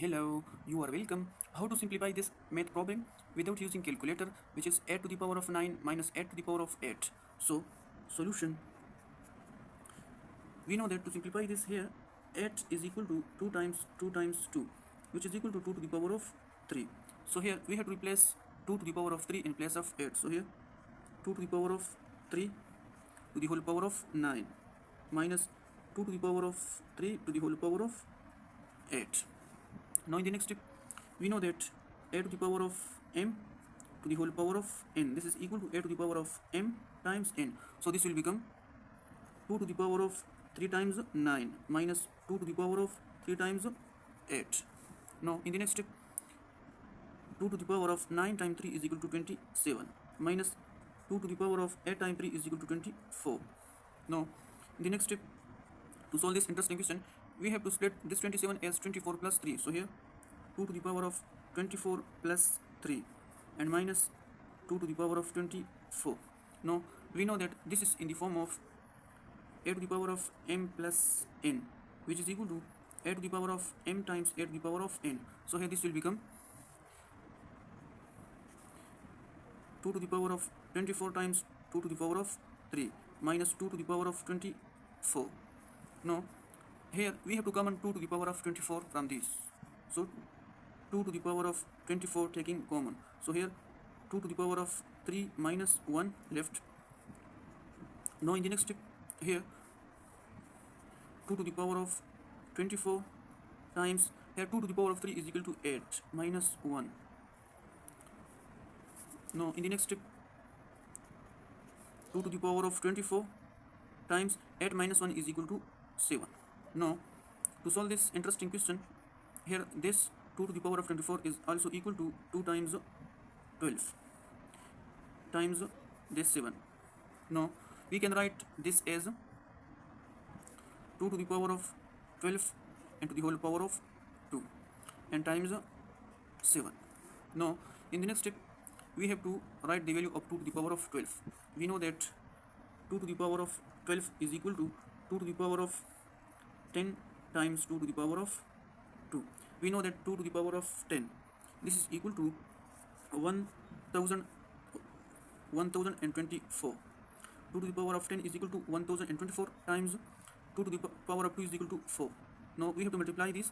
Hello, you are welcome. How to simplify this math problem without using calculator, which is 8 to the power of 9 minus 8 to the power of 8. So, solution. We know that to simplify this here, 8 is equal to 2 times 2, which is equal to 2 to the power of 3. So here we have to replace 2 to the power of 3 in place of 8. So here 2 to the power of 3 to the whole power of 9 minus 2 to the power of 3 to the whole power of 8. Now in the next step, we know that a to the power of m to the whole power of n, this is equal to a to the power of m times n. So this will become 2 to the power of 3 times 9 minus 2 to the power of 3 times 8. Now in the next step, 2 to the power of 9 times 3 is equal to 27 minus 2 to the power of 8 times 3 is equal to 24. Now in the next step, to solve this interesting question, we have to split this 27 as 24 plus 3. So here 2 to the power of 24 plus 3 and minus 2 to the power of 24. Now we know that this is in the form of a to the power of m plus n, which is equal to a to the power of m times a to the power of n. So here this will become 2 to the power of 24 times 2 to the power of 3 minus 2 to the power of 24. Now here we have to common 2 to the power of 24 from this. So 2 to the power of 24 taking common. So here 2 to the power of 3 minus 1 left. Now in the next step, here 2 to the power of 24 times, here 2 to the power of 3 is equal to 8 minus 1. Now in the next step, 2 to the power of 24 times 8 minus 1 is equal to 7. Now to solve this interesting question, here this 2 to the power of 24 is also equal to 2 times 12 times this 7. Now we can write this as 2 to the power of 12 and to the whole power of 2 and times 7. Now in the next step, we have to write the value of 2 to the power of 12. We know that 2 to the power of 12 is equal to 2 to the power of 10 times 2 to the power of 2. We know that 2 to the power of 10, this is equal to 1024. 2 to the power of 10 is equal to 1024 times 2 to the power of 2 is equal to 4. Now we have to multiply this.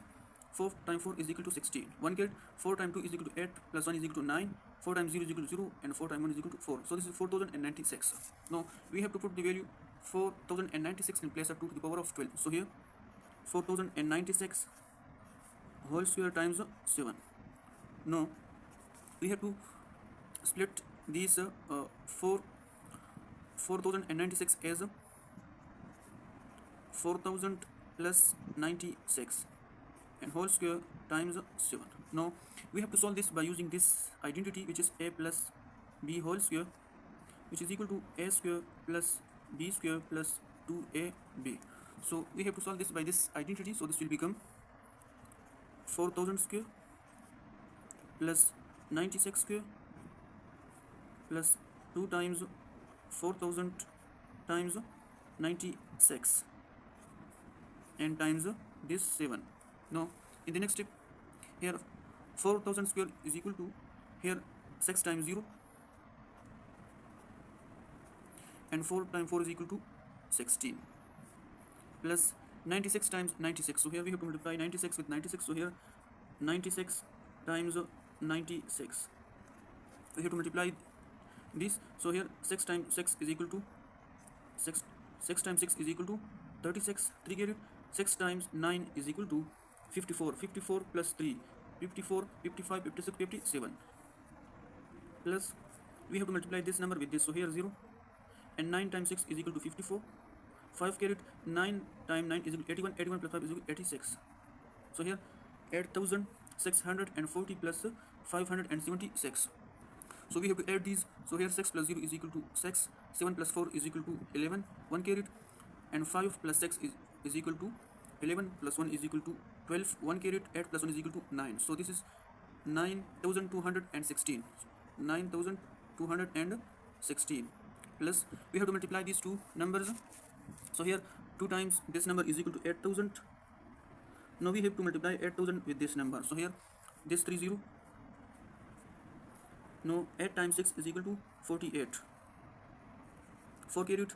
4 times 4 is equal to 16. 1 get 4 times 2 is equal to 8 plus 1 is equal to 9. 4 times 0 is equal to 0 and 4 times 1 is equal to 4. So this is 4096. Now we have to put the value 4096 in place of 2 to the power of 12. So here 4096 whole square times 7. Now we have to split these 4096 as 4000 plus 96 and whole square times 7. Now we have to solve this by using this identity, which is a plus b whole square, which is equal to a square plus b square plus 2ab. So we have to solve this by this identity. So this will become 4000 square plus 96 square plus 2 times 4000 times 96 and times this 7. Now in the next step, here 4000 square is equal to, here 6 times 0 and 4 times 4 is equal to 16 plus 96 times 96. So here we have to multiply 96 with 96. So here 96 times 96, we have to multiply this. So here 6 times 6 is equal to 6 times 6 is equal to 36. 3 get it. 6 times 9 is equal to 54. 54 plus 3, 54, 55, 56, 57 plus we have to multiply this number with this. So here 0 and 9 times 6 is equal to 54. 5 carried, 9 times 9 is equal to 81. 81 plus 5 is equal to 86. So here 8640 plus 576. So we have to add these. So here 6 plus 0 is equal to 6. 7 plus 4 is equal to 11. 1 carried and 5 plus 6 is equal to 11 plus 1 is equal to 12. 1 carried, 8 plus 1 is equal to 9. So this is 9216. 9216 plus we have to multiply these two numbers. So here 2 times this number is equal to 8000 Now we have to multiply 8000 with this number. So here this 30, no, 8 times 6 is equal to 48, 4 carried,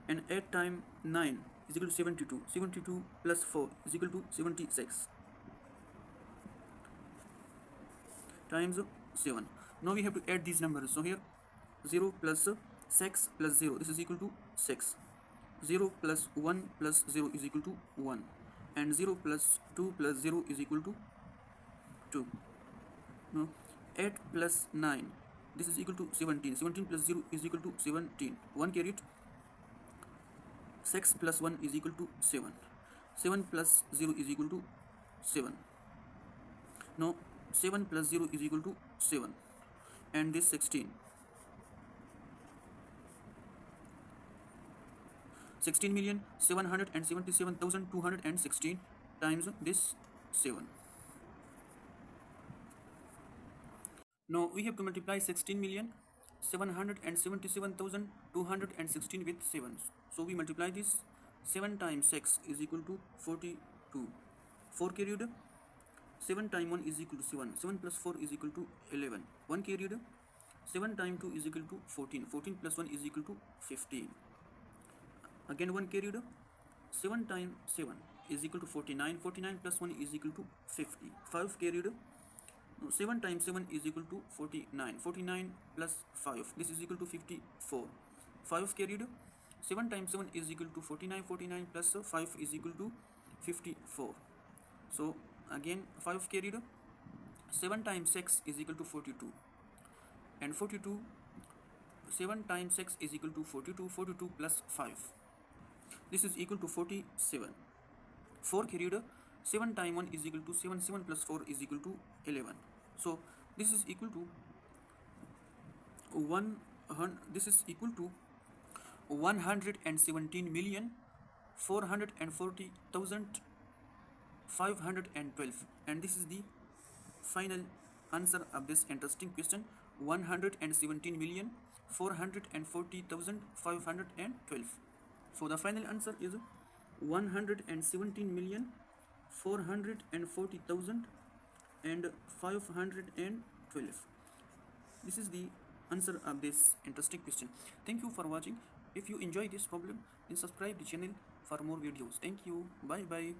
and 8 times 9 is equal to 72, 72 plus 4 is equal to 76 times 7. Now we have to add these numbers. So here 0 plus 6 plus 0, this is equal to 6. 0 plus 1 plus 0 is equal to 1, and 0 plus 2 plus 0 is equal to 2. Now 8 plus 9, this is equal to 17. 17 plus 0 is equal to 17. 1 carried. 6 plus 1 is equal to 7. 7 plus 0 is equal to 7. Now 7 plus 0 is equal to 7, and this 16. 16,777,216 times this 7. Now we have to multiply 16,777,216 with 7. So we multiply this. 7 times 6 is equal to 42. 4 carried. 7 times 1 is equal to 7. 7 plus 4 is equal to 11. 1 carried. 7 times 2 is equal to 14. 14 plus 1 is equal to 15. Again 1 carried. 7 times 7 is equal to 49. 49 plus 1 is equal to 50. 5 carried. 7 times 7 is equal to 49. 49 plus 5, this is equal to 54. 5 carried. 7 times 7 is equal to 49. 49 plus 5 is equal to 54. So again 5 carried. 7 times 6 is equal to 42, and 42. 7 times 6 is equal to 42. 42 plus 5, this is equal to 47. 4 carried. 7 times 1 is equal to 7. 7 plus 4 is equal to 11. So this is equal to 117,440,512, and this is the final answer of this interesting question. 117,440,512. So the final answer is 117,440,512. This is the answer of this interesting question. Thank you for watching. If you enjoy this problem, then subscribe the channel for more videos. Thank you. Bye bye.